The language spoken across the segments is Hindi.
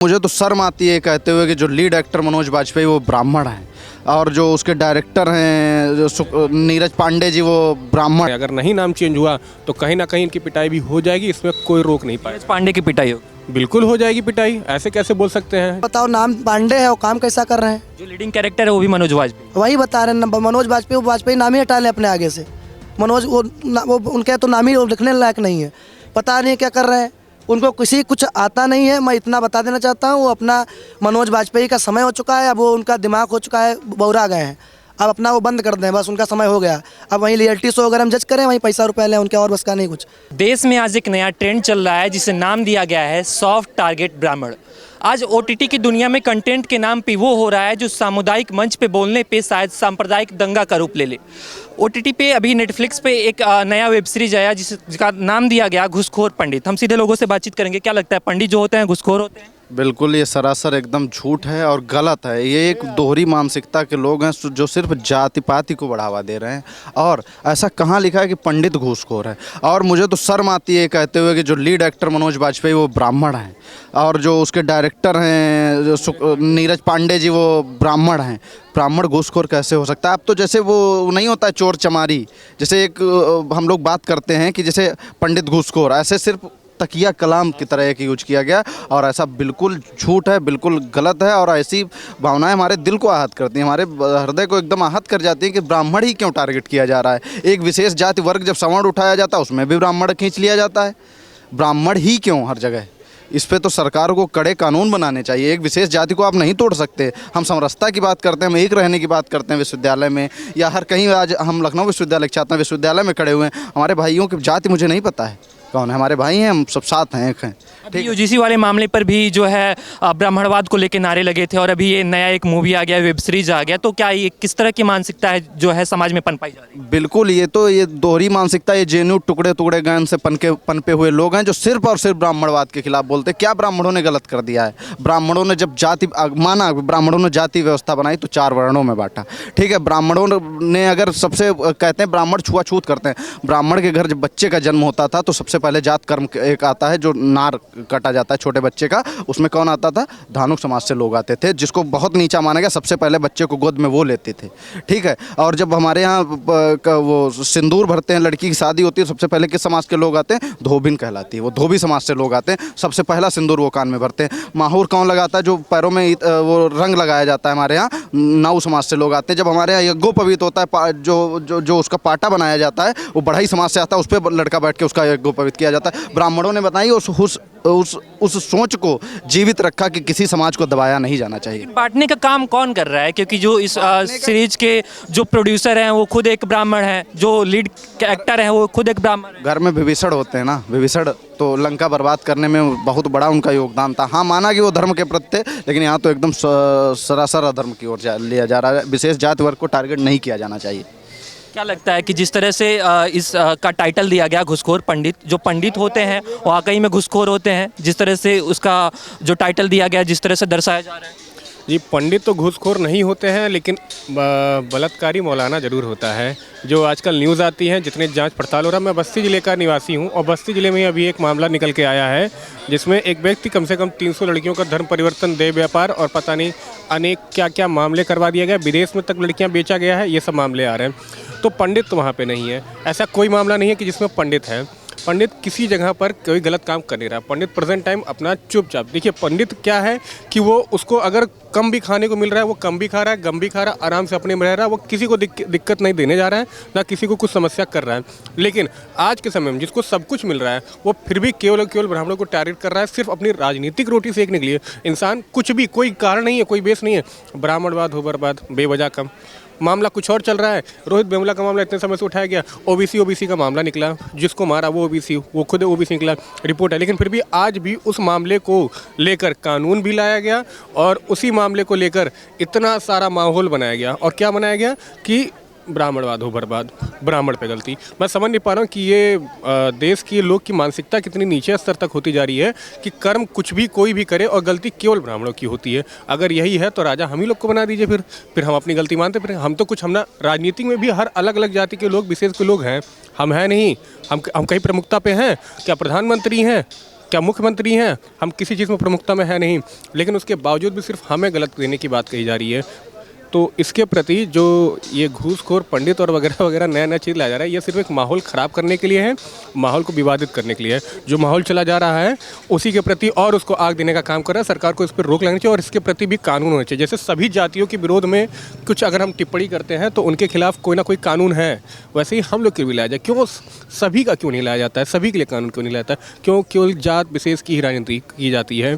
मुझे तो शर्म आती है कहते हुए कि जो लीड एक्टर मनोज बाजपेयी वो ब्राह्मण हैं और जो उसके डायरेक्टर हैं जो नीरज पांडे जी वो ब्राह्मण। अगर नहीं नाम चेंज हुआ तो कहीं ना कहीं इनकी पिटाई भी हो जाएगी, इसमें कोई रोक नहीं पाएगा। पांडे की पिटाई हो, बिल्कुल हो जाएगी पिटाई, ऐसे कैसे बोल सकते हैं। बताओ, नाम पांडे है, वो काम कैसा कर रहे हैं? जो लीडिंग कैरेक्टर है वो भी मनोज वाजपेयी। वही बता रहे हैं, मनोज बाजपेयी, वो बाजपेयी नाम ही हटा लें अपने आगे से। मनोज वो उनके तो नाम ही लिखने लायक नहीं है, पता नहीं क्या कर रहे हैं, उनको किसी कुछ आता नहीं है। मैं इतना बता देना चाहता हूँ, वो अपना मनोज बाजपेयी का समय हो चुका है, अब वो उनका दिमाग हो चुका है, बौरा गए हैं। अब अपना वो बंद कर दें, बस उनका समय हो गया। अब वहीं रियलिटी शो अगर हम जज करें, वहीं पैसा रुपया लें, उनके और बस का नहीं कुछ। देश में आज एक नया ट्रेंड चल रहा है जिसे नाम दिया गया है सॉफ्ट टारगेट ब्राह्मण। आज ओटीटी की दुनिया में कंटेंट के नाम पे वो हो रहा है जो सामुदायिक मंच पे बोलने पे शायद सांप्रदायिक दंगा का रूप ले ले। ओटीटी पे अभी नेटफ्लिक्स पे एक नया वेब सीरीज आया जिसका नाम दिया गया घुसखोर पंडित। हम सीधे लोगों से बातचीत करेंगे, क्या लगता है पंडित जो होते हैं घुसखोर होते हैं? बिल्कुल, ये सरासर एकदम झूठ है और गलत है। ये एक दोहरी मानसिकता के लोग हैं जो सिर्फ जाति पाति को बढ़ावा दे रहे हैं। और ऐसा कहाँ लिखा है कि पंडित घूसखोर है? और मुझे तो शर्म आती है कहते हुए कि जो लीड एक्टर मनोज बाजपेयी वो ब्राह्मण हैं और जो उसके डायरेक्टर हैं जो नीरज पांडे जी वो ब्राह्मण हैं। ब्राह्मण घूसखोर कैसे हो सकता है? अब तो जैसे वो नहीं होता है चोर चमारी, जैसे एक हम लोग बात करते हैं कि जैसे पंडित घूसखोर, ऐसे सिर्फ तकिया कलाम की तरह एक यूज किया गया और ऐसा बिल्कुल झूठ है, बिल्कुल गलत है। और ऐसी भावनाएं हमारे दिल को आहत करती हैं, हमारे हृदय को एकदम आहत कर जाती हैं कि ब्राह्मण ही क्यों टारगेट किया जा रहा है। एक विशेष जाति वर्ग जब सवर्ण उठाया जाता है उसमें भी ब्राह्मण खींच लिया जाता है। ब्राह्मण ही क्यों हर जगह? इस पे तो सरकार को कड़े कानून बनाने चाहिए। एक विशेष जाति को आप नहीं तोड़ सकते। हम समरसता की बात करते हैं, हम एक रहने की बात करते हैं विश्वविद्यालय में या हर कहीं। आज हम लखनऊ विश्वविद्यालय छात्र विश्वविद्यालय में खड़े हुए हैं, हमारे भाइयों की जाति मुझे नहीं पता है कौन है, हमारे भाई हैं, हम सब साथ हैं, एक हैं। अभी यूजीसी वाले मामले पर भी जो है ब्राह्मणवाद को लेकर नारे लगे थे और अभी ये नया एक मूवी आ गया, वेब सीरीज आ गया, तो क्या ये किस तरह की मानसिकता है जो है समाज में पनपाई जा रही है? बिल्कुल, ये तो ये दोहरी मानसिकता, ये जेएनयू टुकड़े टुकड़े गायन से पनपे हुए लोग हैं जो सिर्फ और सिर्फ ब्राह्मणवाद के खिलाफ बोलते हैं। क्या ब्राह्मणों ने गलत कर दिया है? ब्राह्मणों ने जब जाति माना, ब्राह्मणों ने जाति व्यवस्था बनाई तो 4 वर्णों में बांटा। ठीक है, ब्राह्मणों ने अगर सबसे कहते हैं ब्राह्मण छुआछूत करते हैं। ब्राह्मण के घर जब बच्चे का जन्म होता था तो सबसे पहले जात कर्म एक आता है जो नार काटा जाता है छोटे बच्चे का। उसमें कौन आता था? धानुक समाज से लोग आते थे, जिसको बहुत नीचा माना गया। सबसे पहले बच्चे को गोद में वो लेते थे। ठीक है, और जब हमारे यहाँ वो सिंदूर भरते हैं, लड़की की शादी होती है, सबसे पहले किस समाज के लोग आते हैं? धोबिन कहलाती है, वो धोबी समाज से लोग आते हैं। सबसे पहला सिंदूर वो कान में भरते हैं। माहौर कौन लगाता है? जो पैरों में वो रंग लगाया जाता है, हमारे यहाँ नाऊ समाज से लोग आते हैं। जब हमारे यहाँ यज्ञोपवीत होता है, जो उसका पाटा बनाया जाता है वो बढ़ई समाज से आता है, उस पर लड़का बैठ के उसका यज्ञोपवीत किया जाता है। ब्राह्मणों ने बताई उस सोच को जीवित रखा कि किसी समाज को दबाया नहीं जाना चाहिए। बांटने का काम कौन कर रहा है? क्योंकि जो इस सीरीज के जो प्रोड्यूसर हैं वो खुद एक ब्राह्मण हैं, जो लीड एक्टर हैं वो खुद एक ब्राह्मण हैं। घर में विभीषण होते हैं ना, विभीषण तो लंका बर्बाद करने में बहुत बड़ा उनका योगदान था। हाँ, माना कि वो धर्म के प्रति थे, लेकिन यहाँ तो एकदम सरासर अधर्म की ओर लिया जा रहा है। विशेष जाति वर्ग को टारगेट नहीं किया जाना चाहिए। क्या लगता है कि जिस तरह से इस का टाइटल दिया गया घुसखोर पंडित, जो पंडित होते हैं वो वाकई में घुसखोर होते हैं? जिस तरह से उसका जो टाइटल दिया गया, जिस तरह से दर्शाया जा रहा है। जी, पंडित तो घूसखोर नहीं होते हैं, लेकिन बलात्कारी मौलाना ज़रूर होता है। जो आजकल न्यूज़ आती है, जितने जांच पड़ताल हो रहा है। मैं बस्ती ज़िले का निवासी हूं और बस्ती ज़िले में अभी एक मामला निकल के आया है जिसमें एक व्यक्ति कम से कम 300 लड़कियों का धर्म परिवर्तन, देह व्यापार और पता नहीं अनेक क्या क्या मामले करवा दिया गया। विदेश में तक लड़कियाँ बेचा गया है, ये सब मामले आ रहे हैं। तो पंडित तो वहाँ पर नहीं है। ऐसा कोई मामला नहीं है कि जिसमें पंडित है। पंडित किसी जगह पर कोई गलत काम कर नहीं रहा। पंडित प्रेजेंट टाइम अपना चुपचाप, देखिए पंडित क्या है कि वो उसको अगर कम भी खाने को मिल रहा है वो कम भी खा रहा है, गम भी खा रहा है, आराम से अपने में रह रहा है। वो किसी को दिक्कत नहीं देने जा रहा है, ना किसी को कुछ समस्या कर रहा है। लेकिन आज के समय में जिसको सब कुछ मिल रहा है वो फिर भी केवल ब्राह्मणों को टारगेट कर रहा है, सिर्फ अपनी राजनीतिक रोटी सेकने के लिए। इंसान कुछ भी, कोई कारण नहीं है, कोई बेस नहीं है। ब्राह्मणवाद हो बर्बाद, बेवजह कम। मामला कुछ और चल रहा है। रोहित वेमुला का मामला इतने समय से उठाया गया, ओबीसी का मामला निकला, जिसको मारा वो ओबीसी, वो खुद ओबीसी निकला, रिपोर्ट है। लेकिन फिर भी आज भी उस मामले को लेकर कानून भी लाया गया और उसी मामले को लेकर इतना सारा माहौल बनाया गया। और क्या बनाया गया कि ब्राह्मणवाद हो बर्बाद, ब्राह्मण पे गलती। मैं समझ नहीं पा रहा हूँ कि ये देश की लोग की मानसिकता कितनी नीचे स्तर तक होती जा रही है कि कर्म कुछ भी कोई भी करे और गलती केवल ब्राह्मणों की होती है। अगर यही है तो राजा हम ही लोग को बना दीजिए, फिर हम अपनी गलती मानते। फिर हम तो कुछ, हम ना राजनीति में भी हर अलग अलग जाति के लोग, विशेष के लोग हैं। हम हैं नहीं, हम कहीं प्रमुखता पे हैं क्या? प्रधानमंत्री हैं, क्या मुख्यमंत्री हैं, हम किसी चीज़ में प्रमुखता में है नहीं, लेकिन उसके बावजूद भी सिर्फ हमें गलत देने की बात कही जा रही है। तो इसके प्रति जो ये घूसखोर पंडित और वगैरह वगैरह नया नया चीज़ लाया जा रहा है, ये सिर्फ एक माहौल ख़राब करने के लिए है, माहौल को विवादित करने के लिए है। जो माहौल चला जा रहा है उसी के प्रति और उसको आग देने का काम कर रहा है। सरकार को इस पर रोक लगानी चाहिए और इसके प्रति भी कानून होना चाहिए। जैसे सभी जातियों के विरोध में कुछ अगर हम टिप्पणी करते हैं तो उनके खिलाफ कोई ना कोई कानून है, वैसे ही हम लोग के भी लाया जाए। क्यों सभी का क्यों नहीं लाया जाता है, सभी के लिए कानून क्यों नहीं लाया जाता है, क्यों केवल जात विशेष की ही राजनीति की जाती है?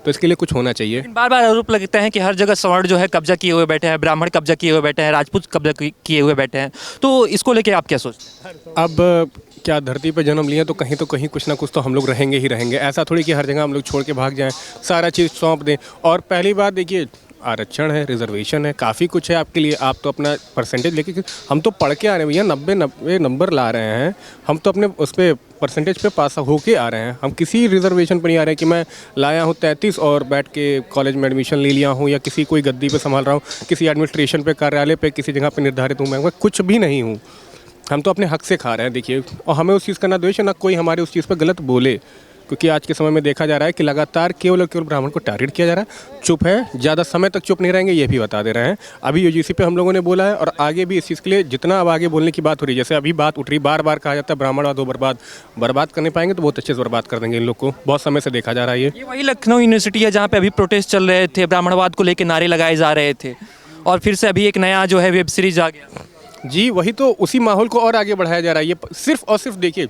तो इसके लिए कुछ होना चाहिए। बार बार आरोप लगते हैं कि हर जगह सवर्ण जो है कब्जा किए हुए बैठे हैं, ब्राह्मण कब्जा किए हुए बैठे हैं, राजपूत कब्जा किए हुए बैठे हैं, तो इसको लेके आप क्या सोचते हैं? अब क्या धरती पे जन्म लिए तो कहीं कुछ ना कुछ तो हम लोग रहेंगे ही रहेंगे। ऐसा थोड़ी कि हर जगह हम लोग छोड़ के भाग जाएं, सारा चीज़ सौंप दें। और पहली बात देखिए, आरक्षण है, रिजर्वेशन है, काफ़ी कुछ है आपके लिए। आप तो अपना परसेंटेज लेके, हम तो पढ़ के आ रहे हैं भैया, 90 नंबर ला रहे हैं, हम तो अपने उस पर परसेंटेज पे पास होके आ रहे हैं। हम किसी रिजर्वेशन पर नहीं आ रहे हैं कि मैं लाया हूँ 33 और बैठ के कॉलेज में एडमिशन ले लिया हूँ, या किसी कोई गद्दी पे संभाल रहा हूँ, किसी एडमिनिस्ट्रेशन पे, कार्यालय पे, किसी जगह पे निर्धारित हूँ। मैं कुछ भी नहीं हूँ। हम तो अपने हक से खा रहे हैं देखिए, और हमें उस चीज़ का ना द्वेष है, ना कोई हमारे उस चीज़ पर गलत बोले। क्योंकि आज के समय में देखा जा रहा है कि लगातार केवल और केवल ब्राह्मण को टारगेट किया जा रहा है। चुप है, ज़्यादा समय तक चुप नहीं रहेंगे, ये भी बता दे रहे हैं। अभी यूजीसी पे हम लोगों ने बोला है और आगे भी इस चीज़ के लिए जितना अब आगे बोलने की बात हो रही है, जैसे अभी बात उठ रही, बार बार कहा जाता है ब्राह्मणवाद हो बर्बाद करने पाएंगे तो बहुत अच्छे से बर्बाद कर देंगे इन लोग को। बहुत समय से देखा जा रहा है ये वही लखनऊ यूनिवर्सिटी है जहाँ पे अभी प्रोटेस्ट चल रहे थे, ब्राह्मणवाद को लेकर नारे लगाए जा रहे थे, और फिर से अभी एक नया जो है वेब सीरीज आ गया। जी, वही तो, उसी माहौल को और आगे बढ़ाया जा रहा है। ये सिर्फ और सिर्फ देखिए,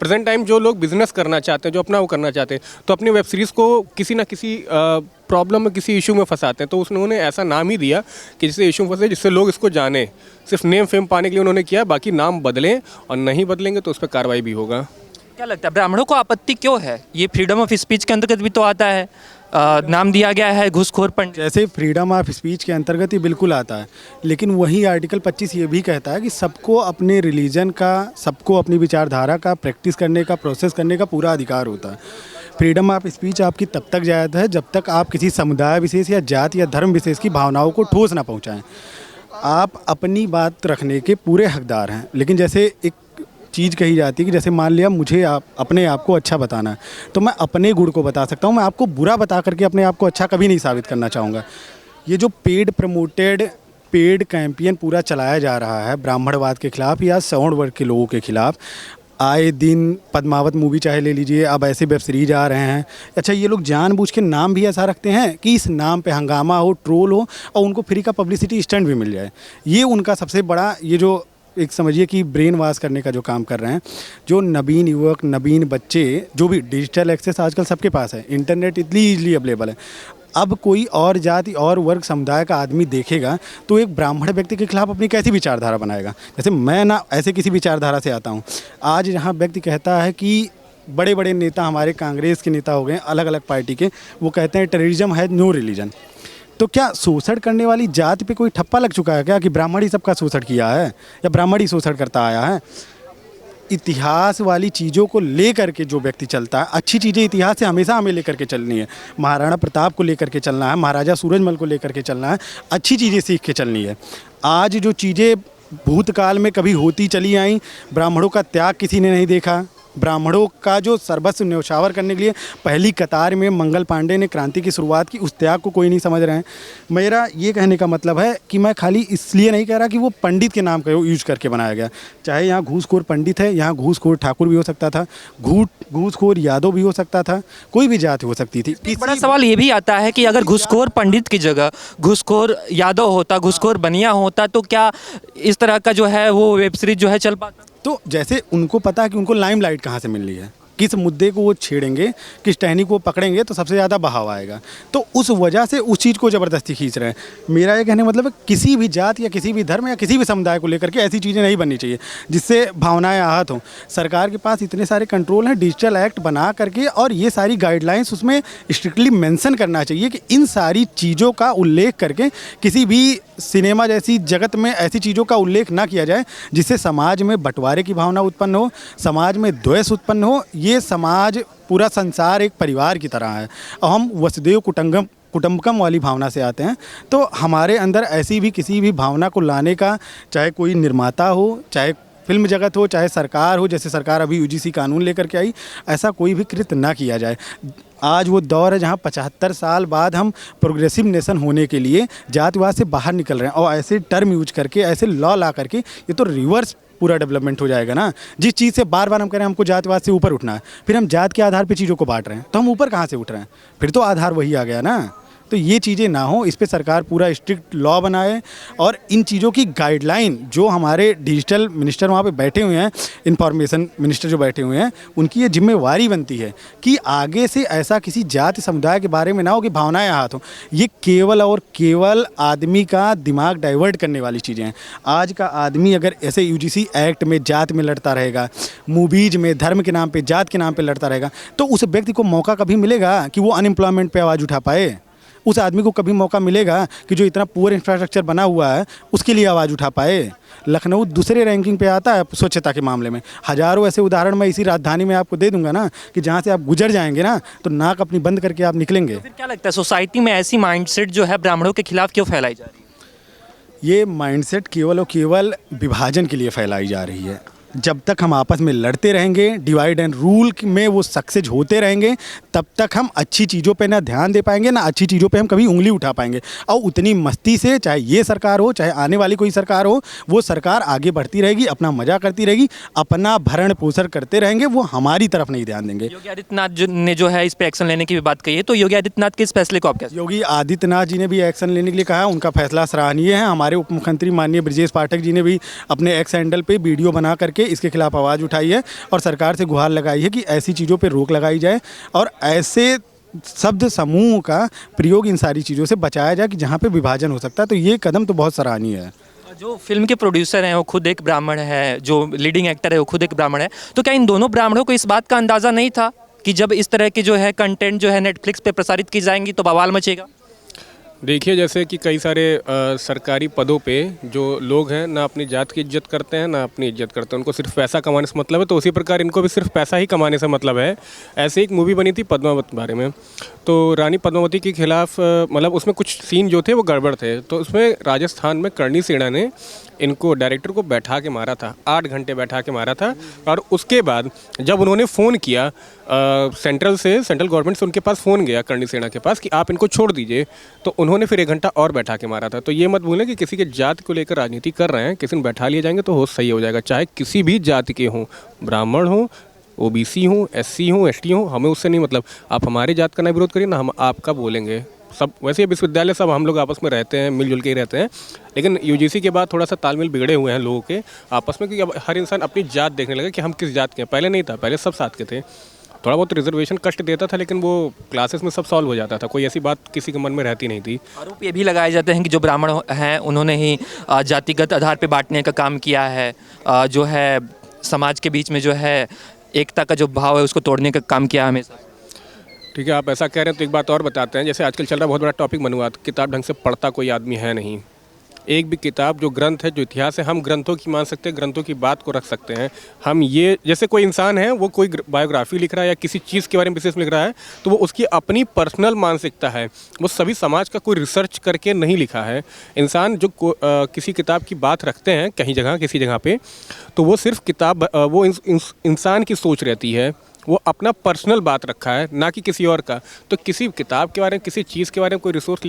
प्रेजेंट टाइम जो लोग बिजनेस करना चाहते हैं, जो अपना वो करना चाहते हैं, तो अपनी वेब सीरीज़ को किसी ना किसी प्रॉब्लम में, किसी इशू में फंसाते हैं। तो उन्होंने ऐसा नाम ही दिया कि जिससे इशू में फंसे, जिससे लोग इसको जाने। सिर्फ नेम फेम पाने के लिए उन्होंने किया, बाकी नाम बदलें, और नहीं बदलेंगे तो उस पर कार्रवाई भी होगा। क्या लगता है ब्राह्मणों को आपत्ति क्यों है? ये फ्रीडम ऑफ स्पीच के अंतर्गत भी तो आता है, नाम दिया गया है घूसखोर पंडित। जैसे फ्रीडम ऑफ स्पीच के अंतर्गत ही बिल्कुल आता है, लेकिन वही आर्टिकल 25 ये भी कहता है कि सबको अपने रिलीजन का, सबको अपनी विचारधारा का प्रैक्टिस करने का, प्रोसेस करने का पूरा अधिकार होता है। फ्रीडम ऑफ स्पीच आपकी तब तक जायज़ है जब तक आप किसी समुदाय विशेष या जाति या धर्म विशेष की भावनाओं को ठोस ना पहुँचाएँ। आप अपनी बात रखने के पूरे हकदार हैं, लेकिन जैसे एक चीज़ कही जाती है कि जैसे मान लिया मुझे अपने आप को अच्छा बताना है, तो मैं अपने गुण को बता सकता हूँ, मैं आपको बुरा बता करके अपने आप को अच्छा कभी नहीं साबित करना चाहूँगा। ये जो पेड कैंपेन पूरा चलाया जा रहा है ब्राह्मणवाद के खिलाफ या सवर्ण वर्ग के लोगों के खिलाफ, आए दिन पद्मावत मूवी चाहे ले लीजिए, अब ऐसे वेब सीरीज आ रहे हैं। अच्छा, ये लोग जानबूझ के नाम भी ऐसा रखते हैं कि इस नाम पे हंगामा हो, ट्रोल हो और उनको फ्री का पब्लिसिटी स्टंट भी मिल जाए। ये उनका सबसे बड़ा, ये जो एक समझिए कि ब्रेन वॉश करने का जो काम कर रहे हैं। जो नवीन युवक, नवीन बच्चे, जो भी डिजिटल एक्सेस आजकल सबके पास है, इंटरनेट इतनी ईजिली अवेलेबल है। अब कोई और जाति और वर्ग समुदाय का आदमी देखेगा तो एक ब्राह्मण व्यक्ति के खिलाफ अपनी कैसी विचारधारा बनाएगा। जैसे मैं ना ऐसे किसी विचारधारा से आता हूँ। आज जहाँ व्यक्ति कहता है कि बड़े बड़े नेता, हमारे कांग्रेस के नेता हो गए, अलग अलग पार्टी के, वो कहते हैं टेररिज्म है नो रिलीजन। तो क्या शोषण करने वाली जाति पे कोई ठप्पा लग चुका है क्या कि ब्राह्मण ही सबका शोषण किया है या ब्राह्मण ही शोषण करता आया है? इतिहास वाली चीज़ों को लेकर के जो व्यक्ति चलता है, अच्छी चीज़ें इतिहास से हमेशा हमें लेकर के चलनी है। महाराणा प्रताप को लेकर के चलना है, महाराजा सूरजमल को लेकर के चलना है, अच्छी चीज़ें सीख के चलनी है। आज जो चीज़ें भूतकाल में कभी होती चली आई, ब्राह्मणों का त्याग किसी ने नहीं देखा। ब्राह्मणों का जो सर्वस्व न्यौछावर करने के लिए पहली कतार में मंगल पांडे ने क्रांति की शुरुआत की, उस त्याग को कोई नहीं समझ रहे हैं। मेरा ये कहने का मतलब है कि मैं खाली इसलिए नहीं कह रहा कि वो पंडित के नाम का यूज करके बनाया गया। चाहे यहाँ घूसखोर पंडित है, यहाँ घूसखोर ठाकुर भी हो सकता था, घूसखोर यादव भी हो सकता था, कोई भी जाति हो सकती थी। एक बड़ा सवाल ये भी आता है कि अगर घूसखोर पंडित की जगह घूसखोर यादव होता, घूसखोर बनिया होता, तो क्या इस तरह का जो है वो वेब सीरीज जो है चल पाता? तो जैसे उनको पता है कि उनको लाइमलाइट कहाँ से मिल रही है, किस मुद्दे को वो छेड़ेंगे, किस टहनी को पकड़ेंगे तो सबसे ज़्यादा बहाव आएगा, तो उस वजह से उस चीज़ को ज़बरदस्ती खींच रहे हैं। मेरा ये कहने मतलब है किसी भी जात या किसी भी धर्म या किसी भी समुदाय को लेकर के ऐसी चीज़ें नहीं बननी चाहिए जिससे भावनाएं आहत हों। सरकार के पास इतने सारे कंट्रोल हैं, डिजिटल एक्ट बना करके, और ये सारी गाइडलाइंस उसमें स्ट्रिक्टली मेंशन करना चाहिए कि इन सारी चीज़ों का उल्लेख करके किसी भी सिनेमा जैसी जगत में ऐसी चीज़ों का उल्लेख ना किया जाए जिससे समाज में बंटवारे की भावना उत्पन्न हो, समाज में द्वेष उत्पन्न हो। ये समाज, पूरा संसार एक परिवार की तरह है और हम वसुदेव कुटुंबकम वाली भावना से आते हैं। तो हमारे अंदर ऐसी भी किसी भी भावना को लाने का, चाहे कोई निर्माता हो, चाहे फिल्म जगत हो चाहे सरकार हो, जैसे सरकार अभी यूजीसी कानून लेकर के आई, ऐसा कोई भी कृत्य ना किया जाए। आज वो दौर है जहाँ 75 साल बाद हम प्रोग्रेसिव नेशन होने के लिए जातिवाद से बाहर निकल रहे हैं, और ऐसे टर्म यूज करके, ऐसे लॉ ला करके, ये तो रिवर्स पूरा डेवलपमेंट हो जाएगा ना। जिस चीज़ से बार बार हम कह रहे हैं हमको जातिवाद से ऊपर उठना है, फिर हम जात के आधार पे चीज़ों को बांट रहे हैं, तो हम ऊपर कहाँ से उठ रहे हैं? फिर तो आधार वही आ गया ना। तो ये चीज़ें ना हो, इस पे सरकार पूरा स्ट्रिक्ट लॉ बनाए, और इन चीज़ों की गाइडलाइन जो हमारे डिजिटल मिनिस्टर वहाँ पे बैठे हुए हैं, इंफॉर्मेशन मिनिस्टर जो बैठे हुए हैं, उनकी ये जिम्मेवारी बनती है कि आगे से ऐसा किसी जाति समुदाय के बारे में ना हो कि भावनाएं हाथ हों। ये केवल और केवल आदमी का दिमाग डाइवर्ट करने वाली चीज़ें हैं। आज का आदमी अगर ऐसे यूजीसी एक्ट में जात में लड़ता रहेगा, मूवीज में धर्म के नाम पे, जात के नाम पे लड़ता रहेगा, तो उस व्यक्ति को मौका कभी मिलेगा कि वो अनएम्प्लॉयमेंट पे आवाज़ उठा पाए? उस आदमी को कभी मौका मिलेगा कि जो इतना पुअर इंफ्रास्ट्रक्चर बना हुआ है उसके लिए आवाज़ उठा पाए? लखनऊ दूसरे रैंकिंग पे आता है स्वच्छता के मामले में। हज़ारों ऐसे उदाहरण मैं इसी राजधानी में आपको दे दूंगा ना, कि जहाँ से आप गुजर जाएंगे ना तो नाक अपनी बंद करके आप निकलेंगे। फिर क्या लगता है सोसाइटी में ऐसी माइंडसेट जो है ब्राह्मणों के खिलाफ क्यों फैलाई जा रही है? ये माइंडसेट केवल और केवल विभाजन के लिए फैलाई जा रही है। जब तक हम आपस में लड़ते रहेंगे, डिवाइड एंड रूल में वो सक्सेस होते रहेंगे, तब तक हम अच्छी चीज़ों पे ना ध्यान दे पाएंगे, ना अच्छी चीज़ों पे हम कभी उंगली उठा पाएंगे। और उतनी मस्ती से, चाहे ये सरकार हो चाहे आने वाली कोई सरकार हो, वो सरकार आगे बढ़ती रहेगी, अपना मजा करती रहेगी, अपना भरण पोषण करते रहेंगे, वो हमारी तरफ नहीं ध्यान देंगे। योगी आदित्यनाथ ने जो है इस पे एक्शन लेने की भी बात कही है, तो योगी आदित्यनाथ के इस फैसले को आप कैसे? योगी आदित्यनाथ जी ने भी एक्शन लेने के लिए कहा, उनका फैसला सराहनीय है। हमारे उप मुख्यमंत्री माननीय ब्रजेश पाठक जी ने भी अपने एक्स हैंडल पे वीडियो बना करके इसके खिलाफ आवाज़ उठाई है और सरकार से गुहार लगाई है कि ऐसी चीज़ों पे रोक लगाई जाए और ऐसे शब्द समूह का प्रयोग इन सारी चीज़ों से बचाया जाए कि जहाँ पे विभाजन हो सकता है। तो ये कदम तो बहुत सराहनीय है। जो फिल्म के प्रोड्यूसर हैं वो खुद एक ब्राह्मण है, जो लीडिंग एक्टर है वो खुद एक ब्राह्मण है, तो क्या इन दोनों ब्राह्मणों को इस बात का अंदाज़ा नहीं था कि जब इस तरह के जो है कंटेंट जो है नेटफ्लिक्स पे प्रसारित की जाएंगी तो बवाल मचेगा? देखिए, जैसे कि कई सारे सरकारी पदों पे जो लोग हैं ना अपनी जात की इज्जत करते हैं ना अपनी इज्जत करते हैं, उनको सिर्फ पैसा कमाने से मतलब है, तो उसी प्रकार इनको भी सिर्फ पैसा ही कमाने से मतलब है। ऐसे एक मूवी बनी थी पद्मावत बारे में, तो रानी पद्मावती के खिलाफ मतलब उसमें कुछ सीन जो थे वो गड़बड़ थे, तो उसमें राजस्थान में करणी सेना ने इनको डायरेक्टर को बैठा के मारा था, 8 घंटे बैठा के मारा था। और उसके बाद जब उन्होंने फ़ोन किया सेंट्रल गवर्नमेंट से उनके पास फ़ोन गया करणी सेना के पास कि आप इनको छोड़ दीजिए, तो उन्होंने फिर 1 घंटा और बैठा के मारा था। तो ये मत भूलें कि किसी के जात को लेकर राजनीति कर रहे हैं, किसी ने बैठा लिए जाएंगे तो हो सही हो जाएगा, चाहे किसी भी जाति के हों, ब्राह्मण हों, ओबीसी हों, एससी हों, एसटी हों, हमें उससे नहीं मतलब। आप हमारे जात का ना विरोध करिए ना हम आपका बोलेंगे। सब वैसे विश्वविद्यालय सब हम लोग आपस में रहते हैं, मिलजुल के ही रहते हैं, लेकिन यूजीसी के बाद थोड़ा सा तालमेल बिगड़े हुए हैं लोगों के आपस में, क्योंकि अब हर इंसान अपनी जात देखने लगा कि हम किस जात के हैं। पहले नहीं था, पहले सब साथ के थे। थोड़ा बहुत रिजर्वेशन कष्ट देता था, लेकिन वो क्लासेस में सब सॉल्व हो जाता था, कोई ऐसी बात किसी के मन में रहती नहीं थी। आरोप ये भी लगाए जाते हैं कि जो ब्राह्मण हैं उन्होंने ही जातिगत आधार पर बांटने का काम किया है, जो है समाज के बीच में जो है एकता का जो भाव है उसको तोड़ने का काम किया हमेशा। ठीक है, आप ऐसा कह रहे हैं तो एक बात और बताते हैं। जैसे आजकल चल रहा बहुत बड़ा टॉपिक बना हुआ, किताब ढंग से पढ़ता कोई आदमी है नहीं। एक भी किताब जो ग्रंथ है, जो इतिहास है, हम ग्रंथों की मान सकते हैं, ग्रंथों की बात को रख सकते हैं हम। ये जैसे कोई इंसान है, वो कोई बायोग्राफी लिख रहा है या किसी चीज़ के बारे में विशेष लिख रहा है, तो वो उसकी अपनी पर्सनल मानसिकता है, वो सभी समाज का कोई रिसर्च करके नहीं लिखा है। इंसान जो किसी किताब की बात रखते हैं कहीं जगह किसी जगह पे, तो वो सिर्फ किताब वो इंसान की सोच रहती है, वो अपना पर्सनल बात रखा है, ना कि किसी और का। तो किसी किताब के बारे में, किसी चीज़ के बारे में कोई रिसोर्स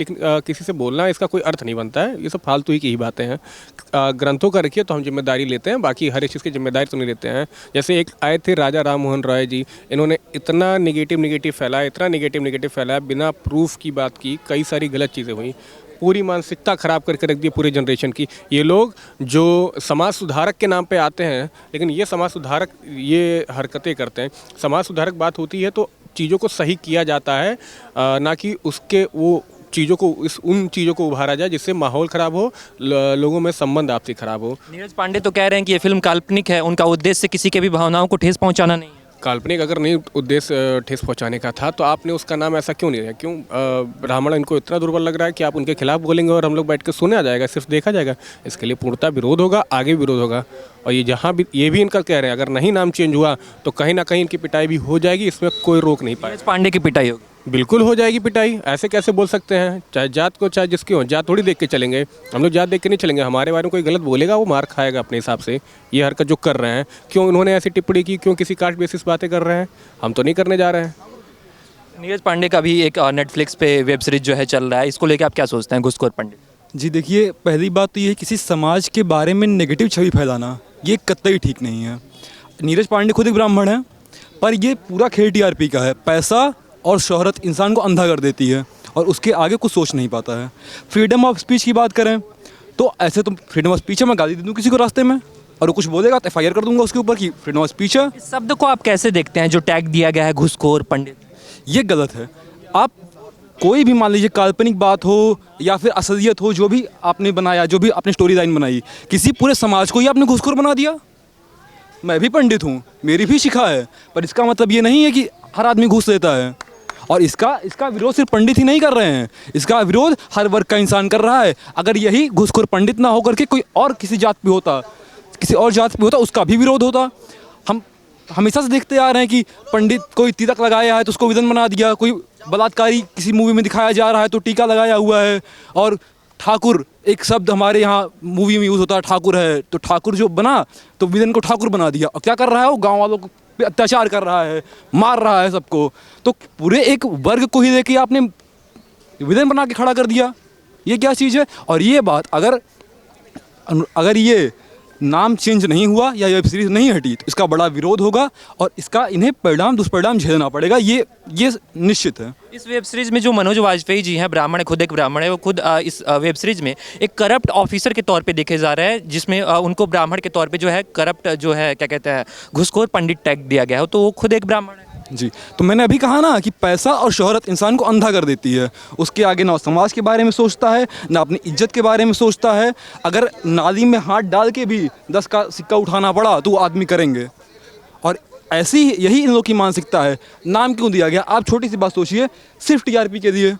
किसी से बोलना, इसका कोई अर्थ नहीं बनता है। ये सब फालतू ही की ही बातें हैं। ग्रंथों का रखिए तो हम जिम्मेदारी लेते हैं, बाकी हर एक चीज़ की जिम्मेदारी तो नहीं लेते हैं। जैसे एक आए थे राजा राम मोहन रॉय जी, इन्होंने इतना निगेटिव फैलाया, इतना निगेटिव फैलाया, बिना प्रूफ की बात की, कई सारी गलत चीज़ें हुई, पूरी मानसिकता ख़राब करके रख दी पूरी जनरेशन की। ये लोग जो समाज सुधारक के नाम पे आते हैं, लेकिन ये समाज सुधारक ये हरकतें करते हैं। समाज सुधारक बात होती है तो चीज़ों को सही किया जाता है, ना कि उसके वो चीज़ों को उन चीज़ों को उभारा जाए जिससे माहौल ख़राब हो, लोगों में संबंध आपसी ख़राब हो। नीरज पांडे तो कह रहे हैं कि ये फिल्म काल्पनिक है, उनका उद्देश्य किसी के भी भावनाओं को ठेस पहुंचाना नहीं है। काल्पनिक अगर नहीं उद्देश्य ठेस पहुंचाने का था तो आपने उसका नाम ऐसा क्यों नहीं रखा? क्यों ब्राह्मण इनको इतना दुर्बल लग रहा है कि आप उनके खिलाफ बोलेंगे और हम लोग बैठ के सुना जाएगा, सिर्फ देखा जाएगा? इसके लिए पूर्णतः विरोध होगा, आगे भी विरोध होगा। और ये जहाँ भी ये भी इनका कह रहे हैं, अगर नहीं नाम चेंज हुआ तो कहीं ना कहीं इनकी पिटाई भी हो जाएगी, इसमें कोई रोक नहीं पाएगा। नीरज पांडे की पिटाई होगी? बिल्कुल हो जाएगी पिटाई, ऐसे कैसे बोल सकते हैं? चाहे जात को चाहे जिसकी हो, जात थोड़ी देख के चलेंगे हम लोग, जात देख के नहीं चलेंगे। हमारे बारे में कोई गलत बोलेगा वो मार खाएगा अपने हिसाब से। ये हरकत जो कर रहे हैं, क्यों उन्होंने ऐसी टिप्पणी की, क्यों किसी कास्ट बेसिस बातें कर रहे हैं? हम तो नहीं करने जा रहे हैं। नीरज पांडे का भी एक नेटफ्लिक्स पे वेब सीरीज जो है चल रहा है, इसको लेकर आप क्या सोचते हैं, घूसखोर पंडित? जी देखिए, पहली बात तो ये है किसी समाज के बारे में नेगेटिव छवि फैलाना ये कतई ठीक नहीं है। नीरज पांडे खुद एक ब्राह्मण है, पर ये पूरा खेल टीआरपी का है। पैसा और शोहरत इंसान को अंधा कर देती है और उसके आगे कुछ सोच नहीं पाता है। फ्रीडम ऑफ स्पीच की बात करें तो ऐसे तो फ्रीडम ऑफ स्पीच है, मैं गाली दे दूँ किसी को रास्ते में और वो कुछ बोलेगा तो FIR कर दूंगा उसके ऊपर कि फ्रीडम ऑफ स्पीच है। इस शब्द को आप कैसे देखते हैं जो टैग दिया गया है घूसखोर पंडित? ये गलत है। आप कोई भी मान लीजिए काल्पनिक बात हो या फिर असलियत हो, जो भी आपने बनाया, जो भी आपने स्टोरी लाइन बनाई, किसी पूरे समाज को ही आपने घूसखोर बना दिया। मैं भी पंडित हूँ, मेरी भी शिखा है, पर इसका मतलब ये नहीं है कि हर आदमी घूस लेता है। और इसका विरोध सिर्फ पंडित ही नहीं कर रहे हैं, इसका विरोध हर वर्ग का इंसान कर रहा है। अगर यही घूसखोर पंडित ना होकर के कोई और किसी जात पे होता, किसी और जात पे होता, उसका भी विरोध होता। हम हमेशा से देखते आ रहे हैं कि पंडित कोई तिलक लगाया है तो उसको विलन बना दिया, कोई बलात्कारी किसी मूवी में दिखाया जा रहा है तो टीका लगाया हुआ है। और ठाकुर एक शब्द हमारे यहाँ मूवी में यूज़ होता है, ठाकुर है, तो ठाकुर जो बना तो विलन को ठाकुर बना दिया। और क्या कर रहा है वो? गाँव वालों को पे अत्याचार कर रहा है, मार रहा है सबको। तो पूरे एक वर्ग को ही लेके आपने विलन बना के खड़ा कर दिया। ये क्या चीज़ है? और ये बात अगर ये नाम चेंज नहीं हुआ या वेब सीरीज नहीं हटी तो इसका बड़ा विरोध होगा और इसका इन्हें परिणाम दुष्परिणाम झेलना पड़ेगा, ये निश्चित है। इस वेब सीरीज में जो मनोज वाजपेयी जी हैं, ब्राह्मण है, खुद एक ब्राह्मण है, वो खुद इस वेब सीरीज में एक करप्ट ऑफिसर के तौर पे देखे जा रहे हैं, जिसमें उनको ब्राह्मण के तौर पे जो है करप्ट जो है क्या कहते हैं घूसखोर पंडित टैग दिया गया है, तो वो खुद एक ब्राह्मण है। जी, तो मैंने अभी कहा ना कि पैसा और शोहरत इंसान को अंधा कर देती है। उसके आगे ना समाज के बारे में सोचता है, ना अपनी इज्जत के बारे में सोचता है। अगर नाली में हाथ डाल के भी 10 का सिक्का उठाना पड़ा तो वो आदमी करेंगे। और ऐसी यही इन लोगों की मानसिकता है। नाम क्यों दिया गया? आप छोटी सी बात सोचिए, सिर्फ TRP के लिए।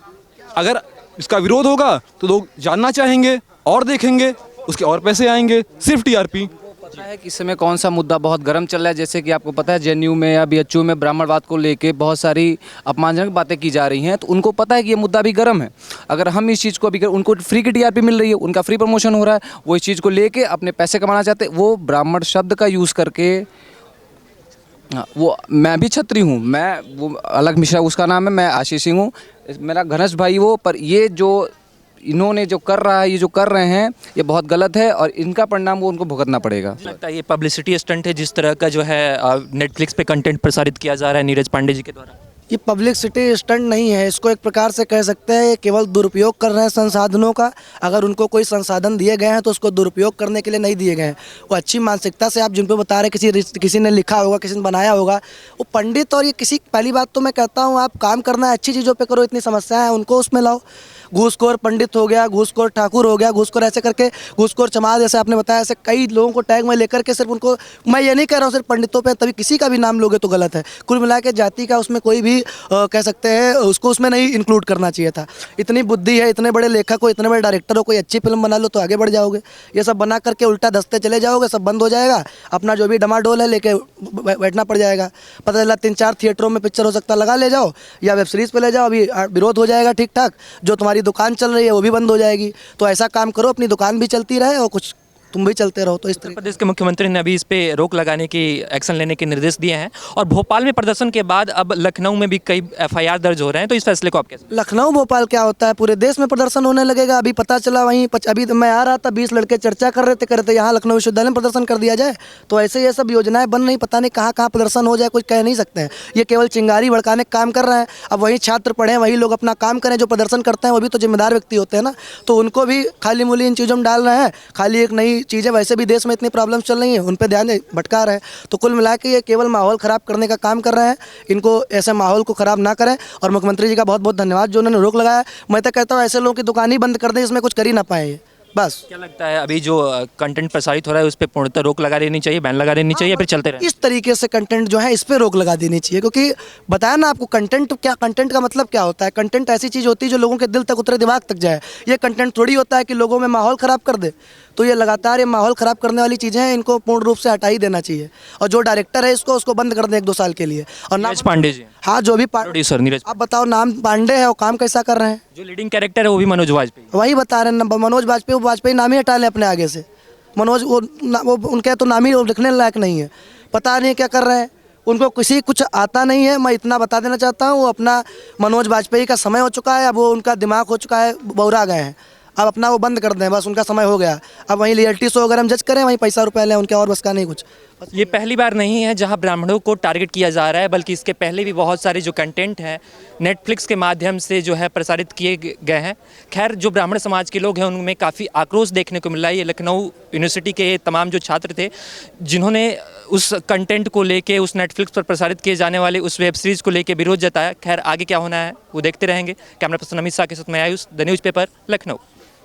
अगर इसका विरोध होगा तो लोग जानना चाहेंगे और देखेंगे, उसके और पैसे आएंगे, सिर्फ TRP। पता है कि इस समय कौन सा मुद्दा बहुत गर्म चल रहा है? जैसे कि आपको पता है JNU में या BHU में ब्राह्मणवाद को लेके बहुत सारी अपमानजनक बातें की जा रही हैं, तो उनको पता है कि ये मुद्दा भी गर्म है। अगर हम इस चीज़ को अभी उनको फ्री की TRP मिल रही है, उनका फ्री प्रमोशन हो रहा है, वो इस चीज़ को लेके अपने पैसे कमाना चाहते हैं, वो ब्राह्मण शब्द का यूज़ करके। हाँ, वो मैं भी छत्री हूँ, मैं वो अलग मिश्रा उसका नाम है, मैं आशीष सिंह हूँ, मेरा घनश्याम भाई वो। पर ये जो इन्होंने जो कर रहा है, ये जो कर रहे हैं, ये बहुत गलत है और इनका परिणाम वो उनको भुगतना पड़ेगा। लगता है ये पब्लिसिटी स्टंट है जिस तरह का जो है नेटफ्लिक्स पे कंटेंट प्रसारित किया जा रहा है नीरज पांडे जी के द्वारा? ये पब्लिसिटी स्टंट नहीं है, इसको एक प्रकार से कह सकते हैं, ये केवल दुरुपयोग कर रहे हैं संसाधनों का। अगर उनको कोई संसाधन दिए गए हैं तो उसको दुरुपयोग करने के लिए नहीं दिए गए हैं। वो अच्छी मानसिकता से आप जिन पे बता रहे किसी ने लिखा होगा, किसी ने बनाया होगा, वो पंडित और ये किसी, पहली बात तो मैं कहता हूँ आप काम करना है अच्छी चीज़ों पे करो, इतनी समस्याएं हैं उनको उसमें लाओ। घूसखोर पंडित हो गया, घूसखोर ठाकुर हो गया, घूसखोर ऐसे करके, घूसखोर चमार जैसे आपने बताया, ऐसे कई लोगों को टैग में लेकर के सिर्फ उनको, मैं ये नहीं कह रहा हूँ सिर्फ पंडितों पे, तभी किसी का भी नाम लोगे तो गलत है। कुल मिला के जाति का उसमें कोई भी कह सकते हैं उसको उसमें नहीं इंक्लूड करना चाहिए था। इतनी बुद्धि है, इतने बड़े लेखक हो, इतने बड़े डायरेक्टर हो, कोई अच्छी फिल्म बना लो तो आगे बढ़ जाओगे। ये सब बना करके उल्टा दस्ते चले जाओगे, सब बंद हो जाएगा, अपना जो भी डमाडोल है लेके बैठना पड़ जाएगा। पता चला 3-4 थिएटरों में पिक्चर हो सकता लगा ले जाओ या वेब सीरीज़ पे ले जाओ, अभी विरोध हो जाएगा ठीक ठाक, जो तुम्हारी दुकान चल रही है वो भी बंद हो जाएगी। तो ऐसा काम करो, अपनी दुकान भी चलती रहे और कुछ तुम भी चलते रहो। तो इस तरीके प्रदेश के मुख्यमंत्री ने अभी इस पे रोक लगाने की, एक्शन लेने के निर्देश दिए हैं और भोपाल में प्रदर्शन के बाद अब लखनऊ में भी कई FIR दर्ज हो रहे हैं, तो इस फैसले को आप कैसे? लखनऊ भोपाल क्या होता है, पूरे देश में प्रदर्शन होने लगेगा। अभी पता चला वहीं अभी मैं आ रहा था, 20 लड़के चर्चा कर रहे थे यहाँ लखनऊ विश्वविद्यालय में प्रदर्शन कर दिया जाए। तो ऐसे ये सब योजनाएं बन नहीं, पता नहीं कहाँ कहाँ प्रदर्शन हो जाए, कुछ कह नहीं सकते हैं। ये केवल चिंगारी भड़काने का काम कर रहे हैं। अब वही छात्र पढ़ें, वही लोग अपना काम करें, जो प्रदर्शन करते हैं वो भी तो जिम्मेदार व्यक्ति होते हैं ना, तो उनको भी खाली मूली इन चीज़ों में डाल रहे हैं। खाली एक नई चीज़ें, वैसे भी देश में इतनी प्रॉब्लम्स चल रही हैं, उन पे ध्यान भटका रहे हैं। तो कुल मिला के ये केवल माहौल ख़राब करने का काम कर रहे हैं। इनको ऐसे माहौल को ख़राब ना करें और मुख्यमंत्री जी का बहुत बहुत धन्यवाद जो उन्होंने रोक लगाया। मैं तो कहता हूँ ऐसे लोगों की दुकान ही बंद कर दें, इसमें कुछ कर ही ना पाए बस। क्या लगता है अभी जो कंटेंट प्रसारित हो रहा है उस पर पूर्णतः रोक लगा देनी चाहिए, बैन लगा देनी चाहिए, फिर चलते रहे? इस तरीके से कंटेंट जो है इस पर रोक लगा देनी चाहिए, क्योंकि बताया ना आपको कंटेंट क्या, कंटेंट का मतलब क्या होता है। कंटेंट ऐसी चीज़ होती है जो लोगों के दिल तक उतरे, दिमाग तक जाए। ये कंटेंट थोड़ी होता है कि लोगों में माहौल ख़राब कर दे। तो ये लगातार ये माहौल ख़राब करने वाली चीज़ें हैं, इनको पूर्ण रूप से हटा ही देना चाहिए। और जो डायरेक्टर है उसको बंद कर दें 1-2 साल के लिए। और नीरज पांडे जी हाँ जो भी प्रोड्यूसर नीरज आप बताओ, नाम पांडे है, वो काम कैसा कर रहे हैं? जो लीडिंग कैरेक्टर है वो भी मनोज वाजपेयी। वही बता रहे हैं मनोज वाजपेयी, वो वाजपेयी नाम ही हटा लें अपने आगे से। मनोज वो उनके तो नाम ही लिखने लायक नहीं है, पता नहीं क्या कर रहे हैं, उनको किसी कुछ आता नहीं है। मैं इतना बता देना चाहता हूँ, वो अपना मनोज वाजपेयी का समय हो चुका है, अब वो उनका दिमाग हो चुका है, बौरा गए हैं। अब अपना वो बंद कर दें, बस उनका समय हो गया। अब वहीं रियलिटी शो अगर हम जज करें, वहीं पैसा रुपया लें, उनके और बस का नहीं कुछ। ये पहली बार नहीं है जहां ब्राह्मणों को टारगेट किया जा रहा है, बल्कि इसके पहले भी बहुत सारे जो कंटेंट हैं नेटफ्लिक्स के माध्यम से जो है प्रसारित किए गए हैं। खैर, जो ब्राह्मण समाज के लोग हैं उनमें काफ़ी आक्रोश देखने को मिल रहा है। ये लखनऊ यूनिवर्सिटी के तमाम जो छात्र थे जिन्होंने उस कंटेंट को लेके, उस नेटफ्लिक्स पर प्रसारित किए जाने वाले उस वेब सीरीज़ को लेके विरोध जताया। खैर, आगे क्या होना है वो देखते रहेंगे। कैमरा पर्सन अमित शाह के साथ मैं Ayush, the news paper, Lucknow.